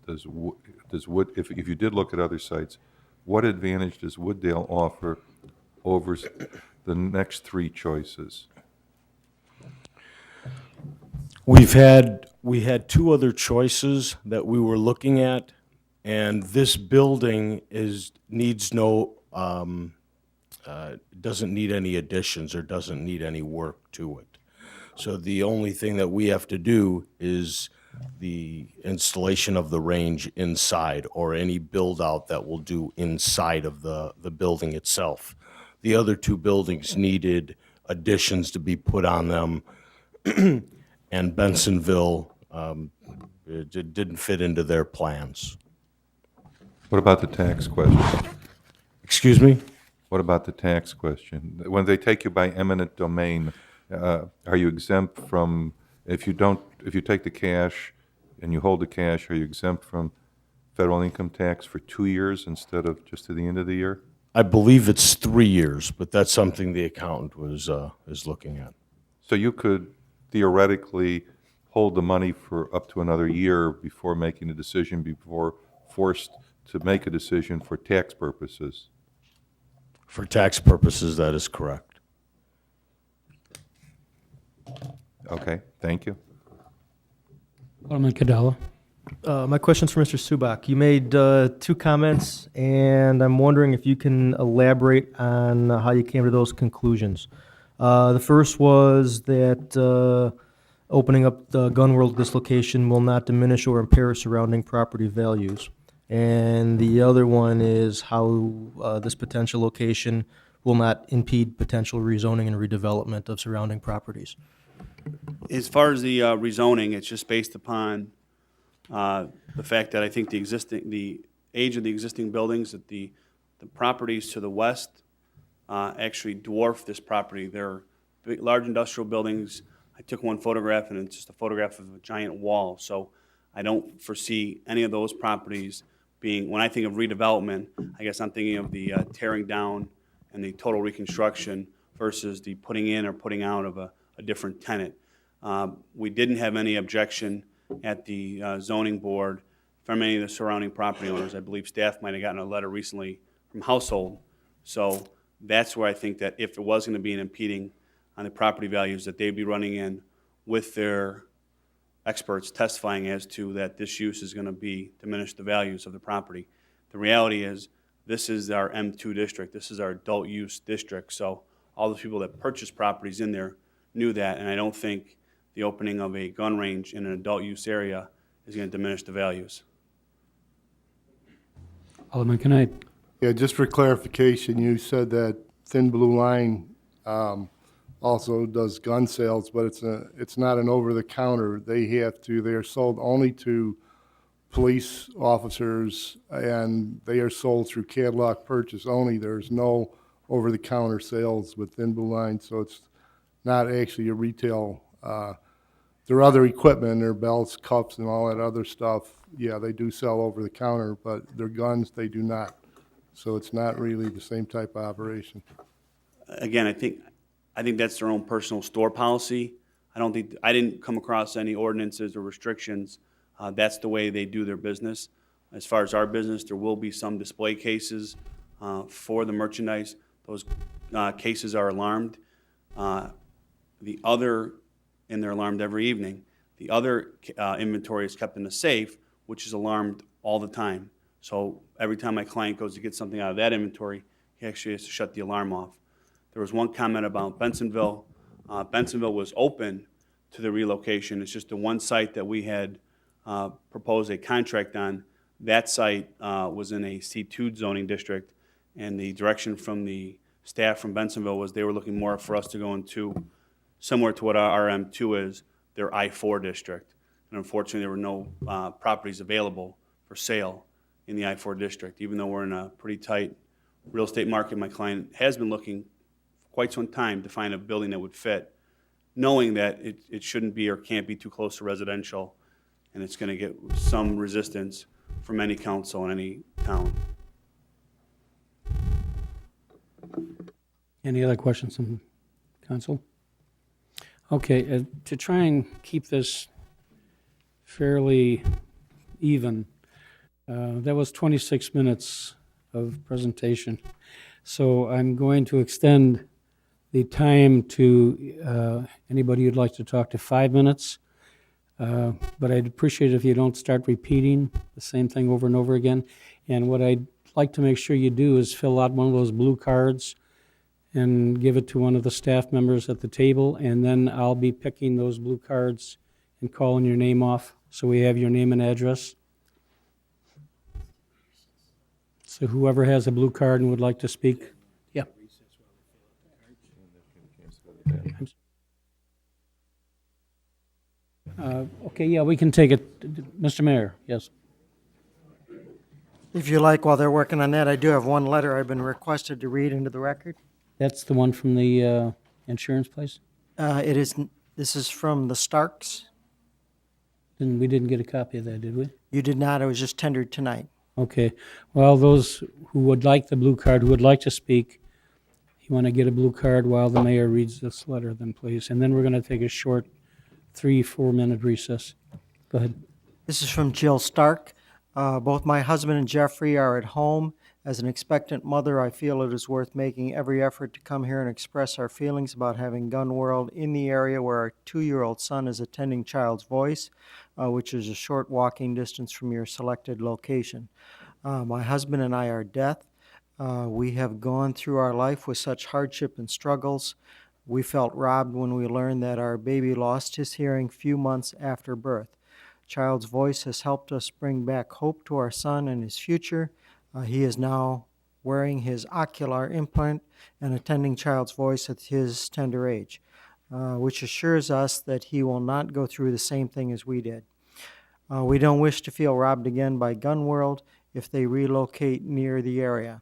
does Wood, if you did look at other sites, what advantage does Wooddale offer over the next three choices? We had two other choices that we were looking at, and this building needs no, doesn't need any additions or doesn't need any work to it. So the only thing that we have to do is the installation of the range inside, or any build-out that we'll do inside of the building itself. The other two buildings needed additions to be put on them, and Bensonville, it didn't fit into their plans. What about the tax question? Excuse me? What about the tax question? When they take you by eminent domain, are you exempt from, if you take the cash and you hold the cash, are you exempt from federal income tax for 2 years instead of just to the end of the year? I believe it's 3 years, but that's something the accountant is looking at. So you could theoretically hold the money for up to another year before making a decision, before forced to make a decision for tax purposes. For tax purposes, that is correct. Okay, thank you. Alderman Cadella. My question's for Mr. Subak. You made two comments, and I'm wondering if you can elaborate on how you came to those conclusions. The first was that opening up the Gun World at this location will not diminish or impair surrounding property values. And the other one is how this potential location will not impede potential rezoning and redevelopment of surrounding properties. As far as the rezoning, it's just based upon the fact that I think the age of the existing buildings, that the properties to the west actually dwarf this property. They're big, large industrial buildings. I took one photograph, and it's just a photograph of a giant wall. So I don't foresee any of those properties being, when I think of redevelopment, I guess I'm thinking of the tearing down and the total reconstruction versus the putting in or putting out of a different tenant. We didn't have any objection at the zoning board from any of the surrounding property owners. I believe staff might have gotten a letter recently from Household. So that's where I think that if it was going to be an impeding on the property values, that they'd be running in with their experts testifying as to that this use is going to diminish the values of the property. The reality is this is our M2 district. This is our adult use district. So all the people that purchase properties in there knew that, and I don't think the opening of a gun range in an adult use area is going to diminish the values. Alderman Knight. Yeah, just for clarification, you said that Thin Blue Line also does gun sales, but it's not an over-the-counter. They're sold only to police officers, and they are sold through catalog purchase only. There's no over-the-counter sales with Thin Blue Line, so it's not actually a retail. Their other equipment, their belts, cups, and all that other stuff, yeah, they do sell over the counter, but their guns, they do not. So it's not really the same type of operation. Again, I think that's their own personal store policy. I didn't come across any ordinances or restrictions. That's the way they do their business. As far as our business, there will be some display cases for the merchandise. Those cases are alarmed. And they're alarmed every evening. The other inventory is kept in a safe, which is alarmed all the time. So every time my client goes to get something out of that inventory, he actually has to shut the alarm off. There was one comment about Bensonville. Bensonville was open to the relocation. It's just the one site that we had proposed a contract on. That site was in a C2 zoning district, and the direction from the staff from Bensonville was they were looking more for us to go into, similar to what our RM2 is, their I-4 district. And unfortunately, there were no properties available for sale in the I-4 district. Even though we're in a pretty tight real estate market, my client has been looking for quite some time to find a building that would fit, knowing that it shouldn't be or can't be too close to residential, and it's going to get some resistance from any council in any town. Any other questions from council? Okay, to try and keep this fairly even, That was 26 minutes of presentation. So I'm going to extend the time to anybody who'd like to talk to 5 minutes. But I'd appreciate it if you don't start repeating the same thing over and over again. And what I'd like to make sure you do is fill out one of those blue cards and give it to one of the staff members at the table, and then I'll be picking those blue cards and calling your name off, so we have your name and address. So whoever has a blue card and would like to speak, yeah. Okay, yeah, we can take it. Mr. Mayor, yes. If you like, while they're working on that, I do have one letter I've been requested to read into the record. That's the one from the insurance place? This is from the Starks. And we didn't get a copy of that, did we? You did not, it was just tendered tonight. Okay. Well, those who would like the blue card, who would like to speak, you want to get a blue card while the mayor reads this letter, then please. And then we're going to take a short 3-4 minute recess. Go ahead. This is from Jill Stark. Both my husband and Jeffrey are at home. As an expectant mother, I feel it is worth making every effort to come here and express our feelings about having Gun World in the area where our 2-year-old son is attending Child's Voice, which is a short walking distance from your selected location. My husband and I are deaf. We have gone through our life with such hardship and struggles. We felt robbed when we learned that our baby lost his hearing few months after birth. Child's Voice has helped us bring back hope to our son and his future. He is now wearing his ocular implant and attending Child's Voice at his tender age, which assures us that he will not go through the same thing as we did. We don't wish to feel robbed again by Gun World if they relocate near the area.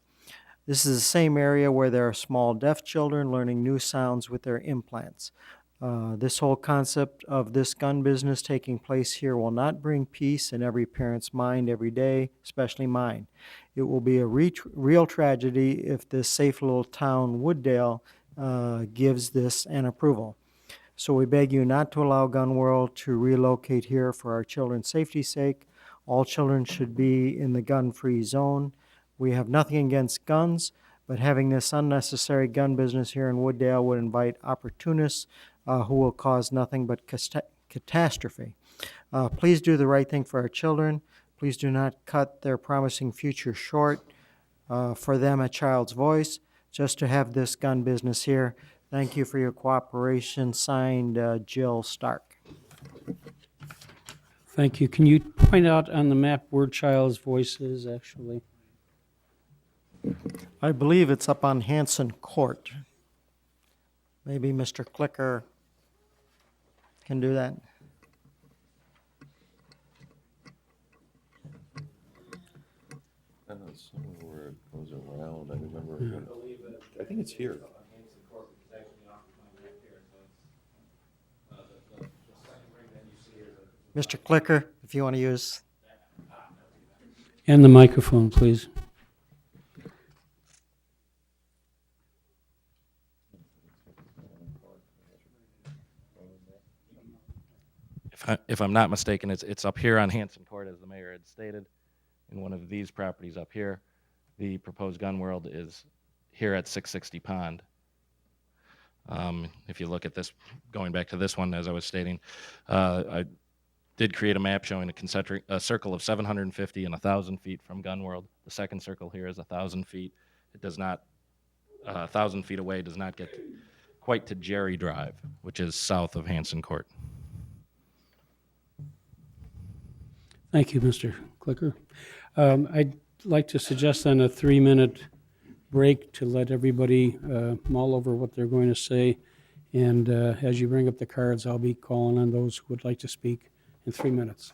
This is the same area where there are small deaf children learning new sounds with their implants. This whole concept of this gun business taking place here will not bring peace in every parent's mind every day, especially mine. It will be a real tragedy if this safe little town, Wooddale, gives this an approval. So we beg you not to allow Gun World to relocate here for our children's safety's sake. All children should be in the gun-free zone. We have nothing against guns, but having this unnecessary gun business here in Wooddale would invite opportunists who will cause nothing but catastrophe. Please do the right thing for our children. Please do not cut their promising future short for them at Child's Voice, just to have this gun business here. Thank you for your cooperation. Signed, Jill Stark. Thank you. Can you point out on the map where Child's Voice is, actually? I believe it's up on Hanson Court. Maybe Mr. Clicker can do that. I know somewhere where it goes around. I remember. I think it's here. Mr. Clicker, if you want to use. And the microphone, please. If I'm not mistaken, it's up here on Hanson Court, as the mayor had stated, in one of these properties up here. The proposed Gun World is here at 660 Pond. If you look at this, going back to this one, as I was stating, I did create a map showing a circle of 750 and 1,000 feet from Gun World. The second circle here is 1,000 feet. It does not, 1,000 feet away does not get quite to Jerry Drive, which is south of Hanson Court. Thank you, Mr. Clicker. I'd like to suggest then a 3-minute break to let everybody mull over what they're going to say. And as you bring up the cards, I'll be calling on those who would like to speak in 3 minutes.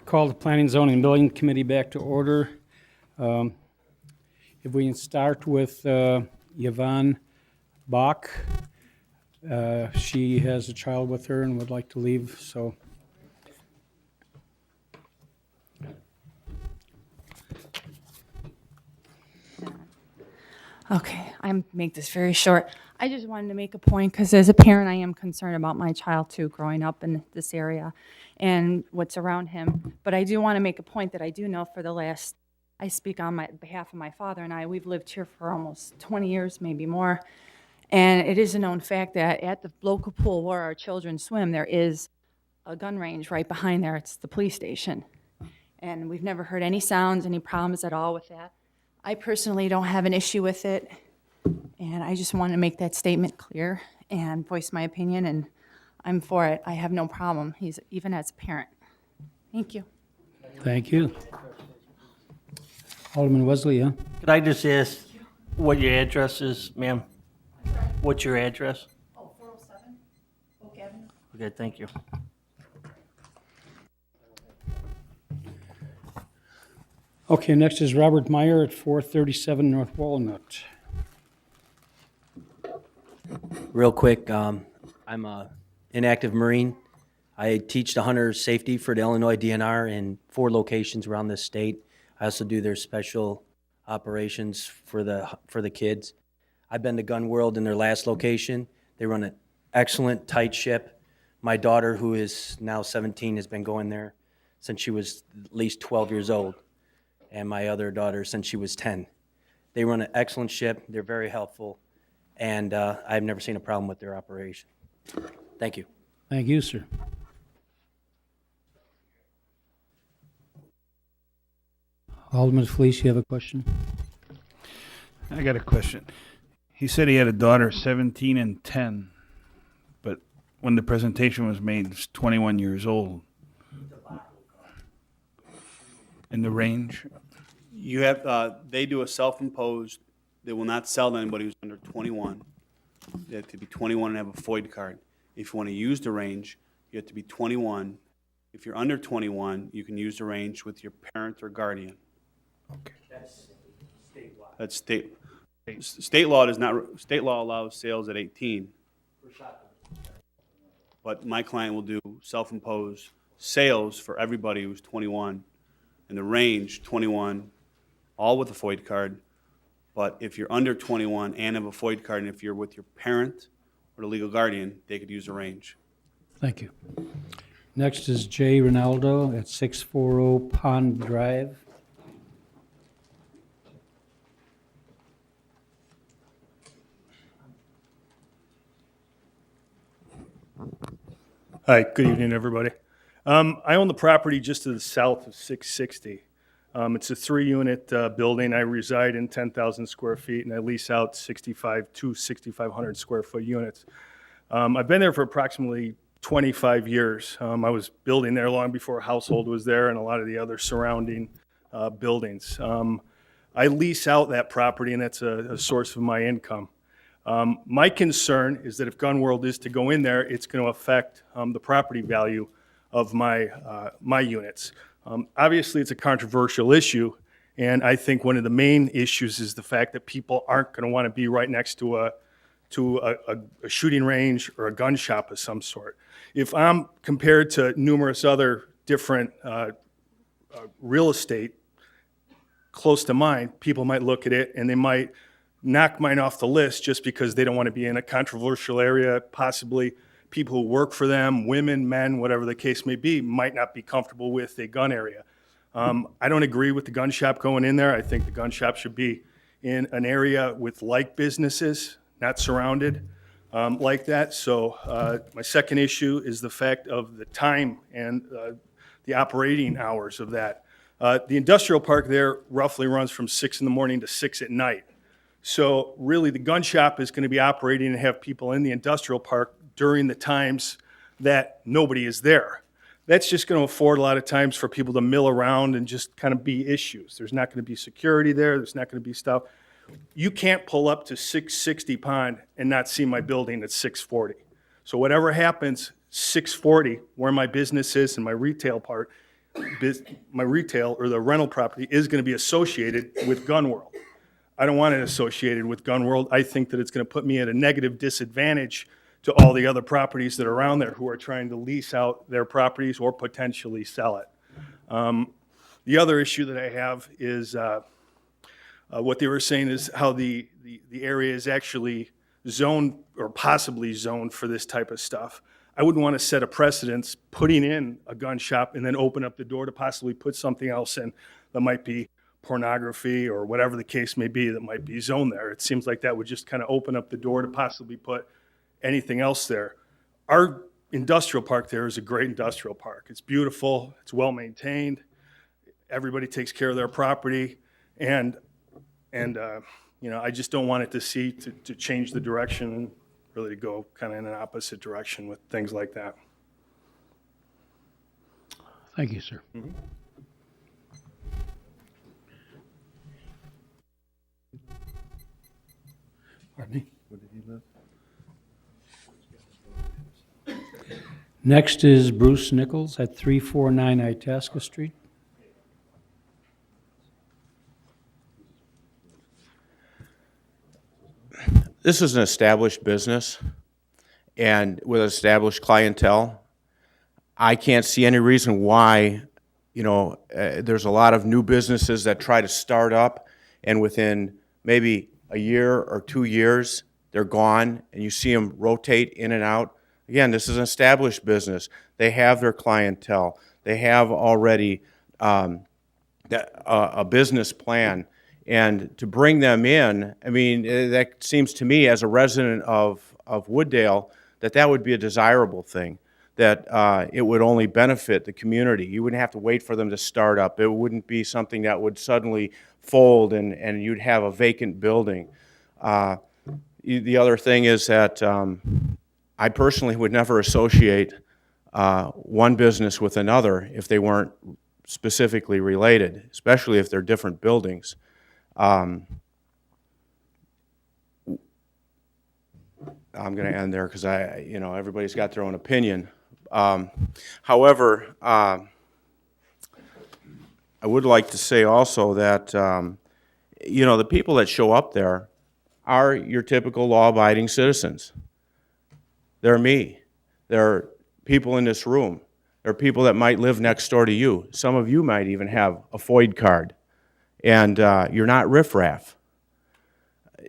call the Planning, Zoning, and Building Committee back to order. If we can start with Yvonne Bach. She has a child with her and would like to leave, so. Okay, I'm make this very short. I just wanted to make a point because as a parent, I am concerned about my child too, growing up in this area and what's around him. But I do want to make a point that I do know for the last, I speak on behalf of my father and I, we've lived here for almost 20 years, maybe more. And it is a known fact that at the local pool where our children swim, there is a gun range right behind there. It's the police station. And we've never heard any sounds, any problems at all with that. I personally don't have an issue with it, and I just want to make that statement clear and voice my opinion, and I'm for it. I have no problem, even as a parent. Thank you. Thank you. Alderman Wesley, yeah? Could I just ask what your address is, ma'am? What's your address? Oh, 407 Oak Avenue. Okay, thank you. Okay, next is Robert Meyer at 437 North Walnut. Real quick, I'm a inactive Marine. I teach the hunter safety for the Illinois DNR in 4 locations around this state. I also do their special operations for the kids. I've been to Gun World in their last location. They run an excellent, tight ship. My daughter, who is now 17, has been going there since she was at least 12 years old, and my other daughter since she was 10. They run an excellent ship. They're very helpful, and I've never seen a problem with their operation. Thank you. Thank you, sir. Alderman Felice, you have a question? I got a question. He said he had a daughter, 17 and 10, but when the presentation was made, he was 21 years old. In the range? You have, they do a self-imposed, they will not sell to anybody who's under 21. They have to be 21 and have a FOID card. If you want to use the range, you have to be 21. If you're under 21, you can use the range with your parent or guardian. Okay. That's state. State law does not, state law allows sales at 18. But my client will do self-imposed sales for everybody who's 21. And the range, 21, all with a FOID card. But if you're under 21 and have a FOID card, and if you're with your parent or the legal guardian, they could use the range. Thank you. Next is Jay Ronaldo at 640 Pond Drive. Hi, good evening, everybody. I own the property just to the south of 660. It's a 3-unit building. I reside in 10,000 square feet, and I lease out 6,500 square foot units. I've been there for approximately 25 years. I was building there long before Household was there and a lot of the other surrounding buildings. I lease out that property, and that's a source of my income. My concern is that if Gun World is to go in there, it's going to affect the property value of my units. Obviously, it's a controversial issue, and I think one of the main issues is the fact that people aren't going to want to be right next to a shooting range or a gun shop of some sort. If I'm compared to numerous other different real estate close to mine, people might look at it and they might knock mine off the list just because they don't want to be in a controversial area. Possibly people who work for them, women, men, whatever the case may be, might not be comfortable with a gun area. I don't agree with the gun shop going in there. I think the gun shop should be in an area with like businesses, not surrounded like that. So my second issue is the fact of the time and the operating hours of that. The industrial park there roughly runs from 6 in the morning to 6 at night. So really, the gun shop is going to be operating and have people in the industrial park during the times that nobody is there. That's just going to afford a lot of times for people to mill around and just kind of be issues. There's not going to be security there. There's not going to be stuff. You can't pull up to 660 Pond and not see my building at 640. So whatever happens, 640, where my business is and my retail part, my retail or the rental property is going to be associated with Gun World. I don't want it associated with Gun World. I think that it's going to put me at a negative disadvantage to all the other properties that are around there who are trying to lease out their properties or potentially sell it. The other issue that I have is what they were saying is how the area is actually zoned or possibly zoned for this type of stuff. I wouldn't want to set a precedence putting in a gun shop and then open up the door to possibly put something else in that might be pornography or whatever the case may be that might be zoned there. It seems like that would just kind of open up the door to possibly put anything else there. Our industrial park there is a great industrial park. It's beautiful, it's well maintained, everybody takes care of their property, and you know, I just don't want it to change the direction and really to go kind of in an opposite direction with things like that. Thank you, sir. Pardon me? Next is Bruce Nichols at 349 Itasca Street. This is an established business, and with established clientele, I can't see any reason why, you know, there's a lot of new businesses that try to start up, and within maybe a year or 2 years, they're gone, and you see them rotate in and out. Again, this is an established business. They have their clientele. They have already a business plan. And to bring them in, I mean, that seems to me as a resident of Wooddale that would be a desirable thing, that it would only benefit the community. You wouldn't have to wait for them to start up. It wouldn't be something that would suddenly fold and you'd have a vacant building. The other thing is that I personally would never associate one business with another if they weren't specifically related, especially if they're different buildings. I'm going to end there because you know, everybody's got their own opinion. However, I would like to say also that, you know, the people that show up there are your typical law-abiding citizens. They're me. They're people in this room. They're people that might live next door to you. Some of you might even have a FOID card. And you're not riffraff.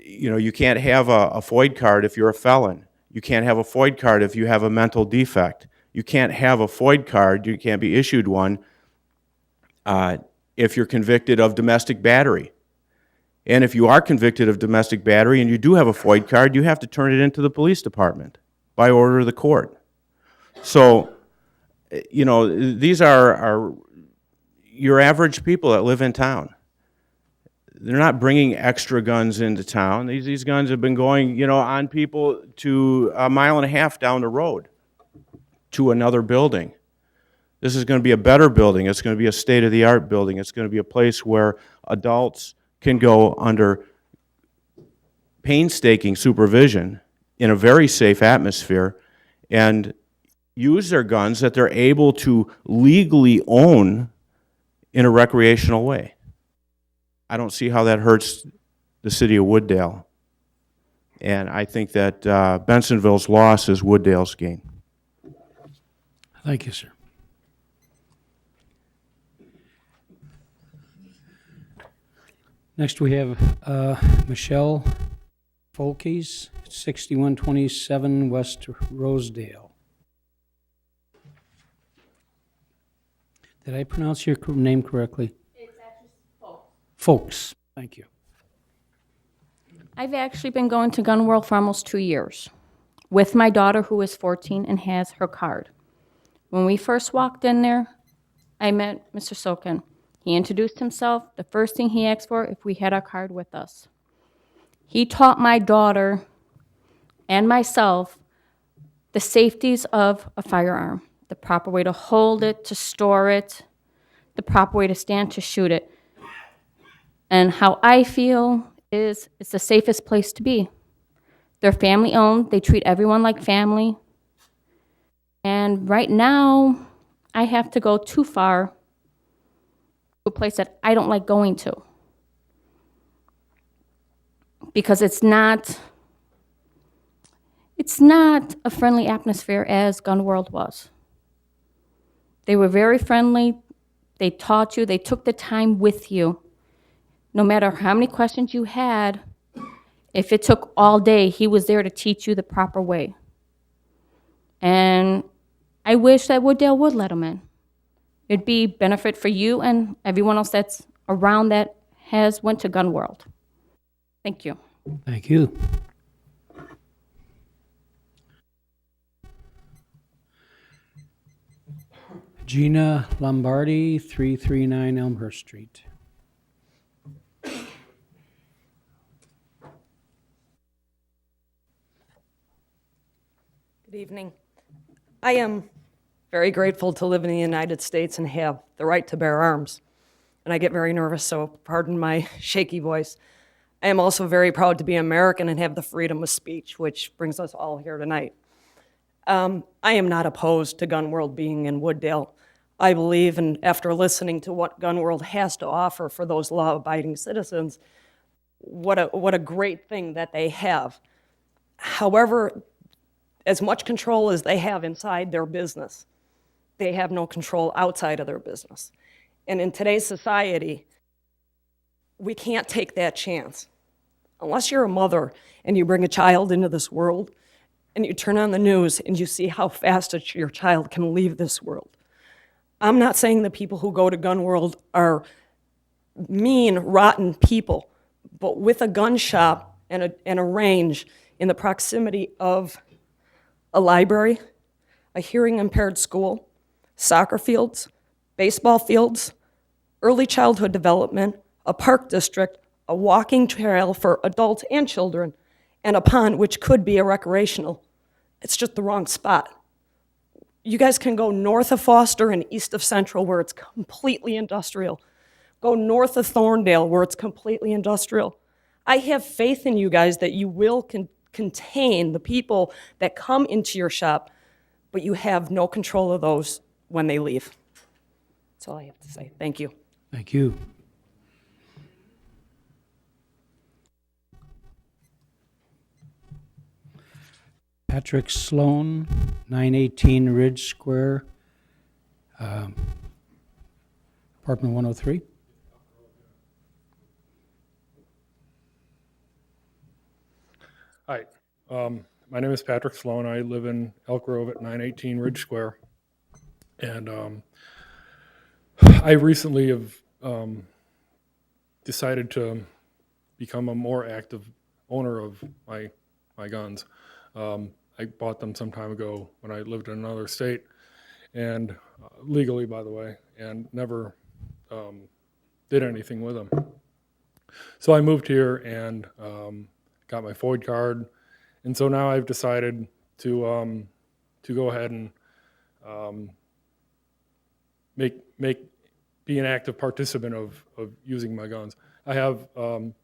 You know, you can't have a FOID card if you're a felon. You can't have a FOID card if you have a mental defect. You can't have a FOID card, you can't be issued one if you're convicted of domestic battery. And if you are convicted of domestic battery and you do have a FOID card, you have to turn it into the police department by order of the court. So, you know, these are your average people that live in town. They're not bringing extra guns into town. These guns have been going, you know, on people to 1.5 miles down the road to another building. This is going to be a better building. It's going to be a state-of-the-art building. It's going to be a place where adults can go under painstaking supervision in a very safe atmosphere and use their guns that they're able to legally own in a recreational way. I don't see how that hurts the city of Wooddale. And I think that Bensonville's loss is Wooddale's gain. Thank you, sir. Next, we have Michelle Folkes, 6127 West Rosedale. Did I pronounce your name correctly? It's actually Folkes. Folks, thank you. I've actually been going to Gun World for almost 2 years with my daughter who is 14 and has her card. When we first walked in there, I met Mr. Sokin. He introduced himself. The first thing he asked for, if we had our card with us. He taught my daughter and myself the safeties of a firearm, the proper way to hold it, to store it, the proper way to stand to shoot it. And how I feel is it's the safest place to be. They're family owned. They treat everyone like family. And right now, I have to go too far a place that I don't like going to. Because it's not a friendly atmosphere as Gun World was. They were very friendly. They taught you. They took the time with you. No matter how many questions you had, if it took all day, he was there to teach you the proper way. And I wish that Wooddale would let him in. It'd be benefit for you and everyone else that's around that has went to Gun World. Thank you. Thank you. Gina Lombardi, 339 Elmhurst Street. Good evening. I am very grateful to live in the United States and have the right to bear arms. And I get very nervous, so pardon my shaky voice. I am also very proud to be American and have the freedom of speech, which brings us all here tonight. I am not opposed to Gun World being in Wooddale. I believe, and after listening to what Gun World has to offer for those law-abiding citizens, what a great thing that they have. However, as much control as they have inside their business, they have no control outside of their business. And in today's society, we can't take that chance. Unless you're a mother and you bring a child into this world and you turn on the news and you see how fast your child can leave this world. I'm not saying the people who go to Gun World are mean, rotten people, but with a gun shop and a range in the proximity of a library, a hearing impaired school, soccer fields, baseball fields, early childhood development, a park district, a walking trail for adults and children, and a pond which could be a recreational. It's just the wrong spot. You guys can go north of Foster and east of Central where it's completely industrial. Go north of Thorndale where it's completely industrial. I have faith in you guys that you will contain the people that come into your shop, but you have no control of those when they leave. That's all I have to say. Thank you. Thank you. Patrick Sloan, 918 Ridge Square, apartment 103. Hi, my name is Patrick Sloan. I live in Elk Grove at 918 Ridge Square. And I recently have decided to become a more active owner of my guns. I bought them some time ago when I lived in another state, and legally, by the way, and never did anything with them. So I moved here and got my FOID card, and so now I've decided to go ahead and be an active participant of using my guns. I have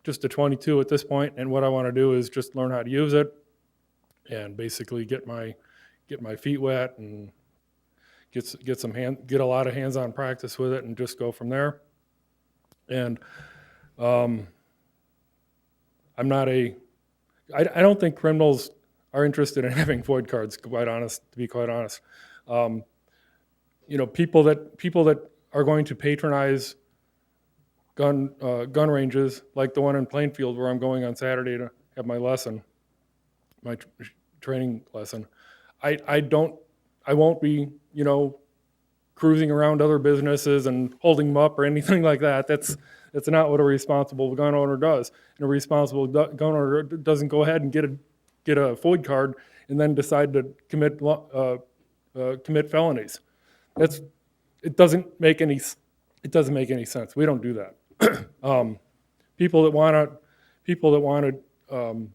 just a .22 at this point, and what I want to do is just learn how to use it, and basically get my feet wet and get a lot of hands-on practice with it, and just go from there. And I don't think criminals are interested in having FOID cards, to be quite honest. People that are going to patronize gun ranges, like the one in Plainfield where I'm going on Saturday to have my lesson, my training lesson. I won't be, cruising around other businesses and holding them up or anything like that. That's not what a responsible gun owner does. And a responsible gun owner doesn't go ahead and get a FOID card and then decide to commit felonies. It doesn't make any sense. We don't do that. People that want to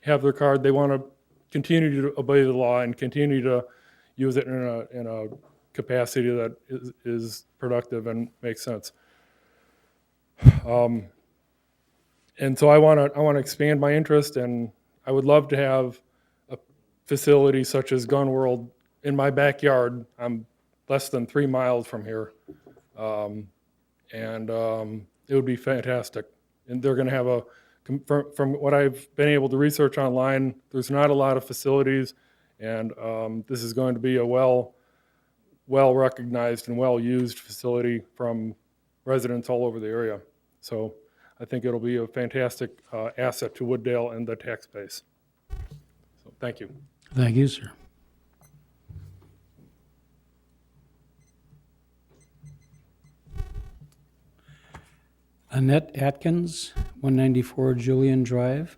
have their card, they want to continue to obey the law and continue to use it in a capacity that is productive and makes sense. And so I want to expand my interest, and I would love to have a facility such as Gun World in my backyard. I'm less than 3 miles from here, and it would be fantastic. And they're going to have from what I've been able to research online, there's not a lot of facilities, and this is going to be a well-recognized and well-used facility from residents all over the area. So I think it'll be a fantastic asset to Wooddale and the tax base. So thank you. Thank you, sir. Annette Atkins, 194 Julian Drive.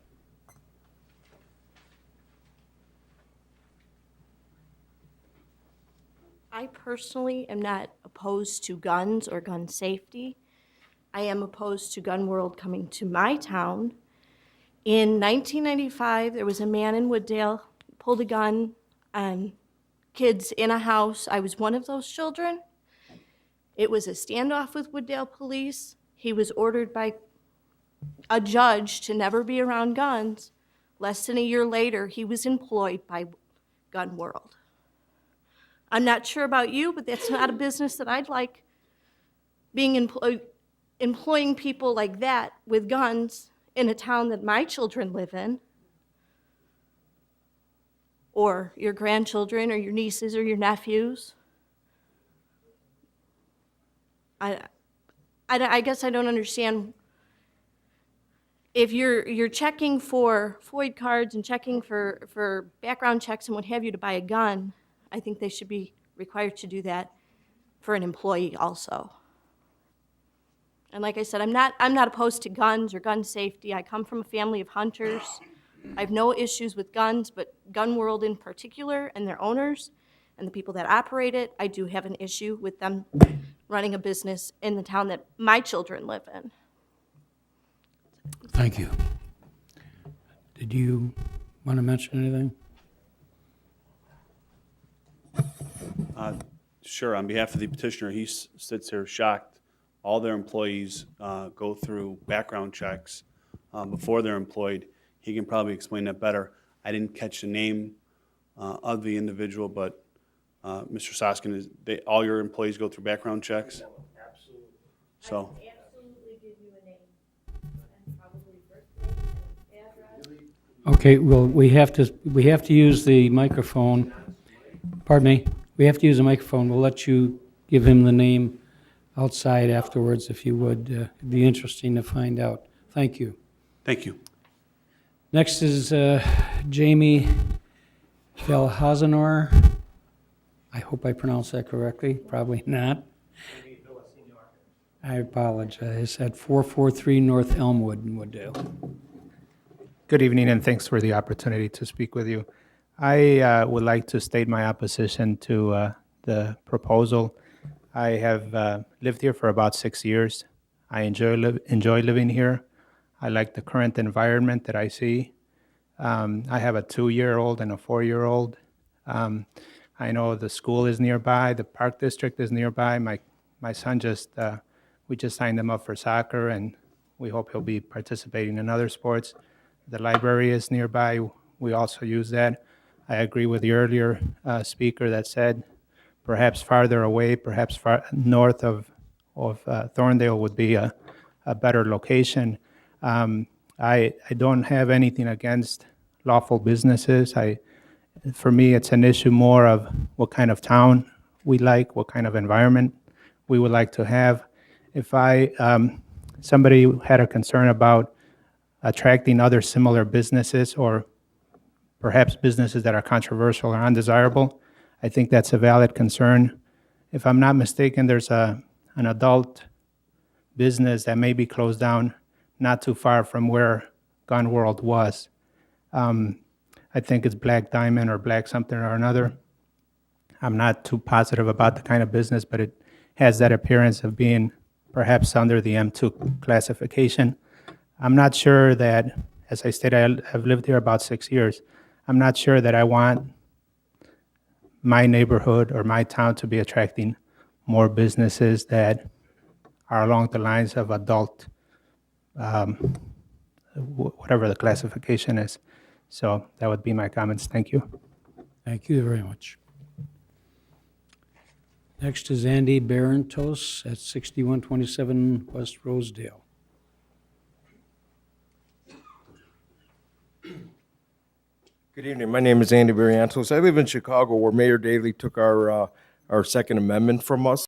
I personally am not opposed to guns or gun safety. I am opposed to Gun World coming to my town. In 1995, there was a man in Wooddale, pulled a gun on kids in a house. I was one of those children. It was a standoff with Wooddale police. He was ordered by a judge to never be around guns. Less than a year later, he was employed by Gun World. I'm not sure about you, but that's not a business that I'd like. Employing people like that with guns in a town that my children live in, or your grandchildren, or your nieces, or your nephews. I guess I don't understand. If you're checking for FOID cards and checking for background checks and what have you to buy a gun, I think they should be required to do that for an employee also. And like I said, I'm not opposed to guns or gun safety. I come from a family of hunters. I have no issues with guns, but Gun World in particular and their owners and the people that operate it, I do have an issue with them running a business in the town that my children live in. Thank you. Did you want to mention anything? Sure, on behalf of the petitioner, he sits here shocked. All their employees go through background checks before they're employed. He can probably explain that better. I didn't catch the name of the individual, but Mr. Soskin, all your employees go through background checks? Absolutely. So. I can absolutely give you a name and probably birthday and address. Okay, well, we have to use the microphone. Pardon me? We have to use a microphone. We'll let you give him the name outside afterwards, if you would. It'd be interesting to find out. Thank you. Thank you. Next is Jamie Velhazenor. I hope I pronounced that correctly. Probably not. I apologize. At 443 North Elmwood in Wooddale. Good evening, and thanks for the opportunity to speak with you. I would like to state my opposition to the proposal. I have lived here for about 6 years. I enjoy living here. I like the current environment that I see. I have a 2-year-old and a 4-year-old. I know the school is nearby, the park district is nearby. My son we just signed him up for soccer, and we hope he'll be participating in other sports. The library is nearby. We also use that. I agree with the earlier speaker that said perhaps farther away, perhaps far north of Thorndale would be a better location. I don't have anything against lawful businesses. For me, it's an issue more of what kind of town we like, what kind of environment we would like to have. If somebody had a concern about attracting other similar businesses or perhaps businesses that are controversial or undesirable, I think that's a valid concern. If I'm not mistaken, there's an adult business that may be closed down not too far from where Gun World was. I think it's Black Diamond or Black something or another. I'm not too positive about the kind of business, but it has that appearance of being perhaps under the M2 classification. I'm not sure that, as I stated, I've lived here about 6 years. I'm not sure that I want my neighborhood or my town to be attracting more businesses that are along the lines of adult, whatever the classification is. So that would be my comments. Thank you. Thank you very much. Next is Andy Barentos at 6127 West Rosedale. Good evening. My name is Andy Barrientos. I live in Chicago, where Mayor Daley took our Second Amendment from us.